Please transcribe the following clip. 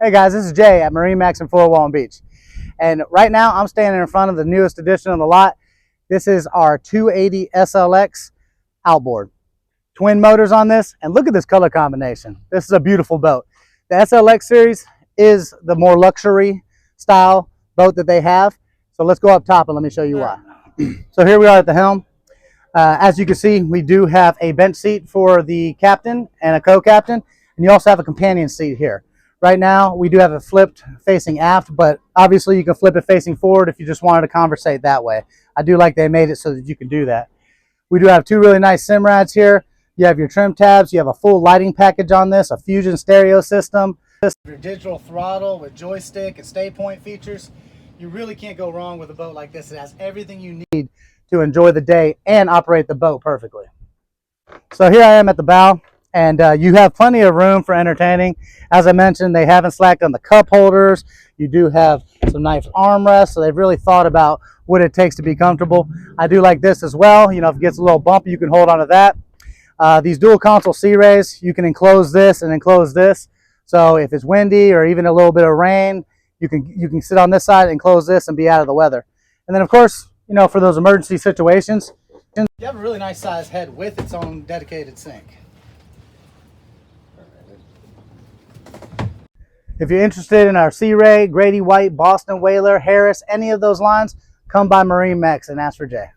Hey guys, this is Jay at MarineMax in Fort Walton Beach. And right now I'm standing in front of the newest addition on the lot. This is our 280 SLX Outboard. Twin motors on this, and look at this color combination. This is a beautiful boat. The SLX series is the more luxury style boat that they have. So let's go up top and let me show you why. So here we are at the helm. As you can see, we do have a bench seat for the captain and a co-captain, and you also have a companion seat here. Right now, we do have it flipped facing aft, but obviously you can flip it facing forward if you just wanted to conversate that way. I do like they made it so that you can do that. We do have two really nice sim rads here. You have your trim tabs. You have a full lighting package on this, a Fusion stereo system. Your digital throttle with joystick and stay point features. You really can't go wrong with a boat like this. It has everything you need to enjoy the day and operate the boat perfectly. So here I am at the bow. And you have plenty of room for entertaining. As I mentioned, they haven't slacked on the cup holders. You do have some nice armrests, so they've really thought about what it takes to be comfortable. I do like this as well. You know, if it gets a little bumpy, you can hold on to that. These dual console sea rays, you can enclose this and enclose this. So if it's windy or even a little bit of rain, you can sit on this side and close this and be out of the weather. And then of course, you know, for those emergency situations, you have a really nice size head with its own dedicated sink. If you're interested in our Sea Ray, Grady White, Boston Whaler, Harris, any of those lines, come by MarineMax and ask for Jay.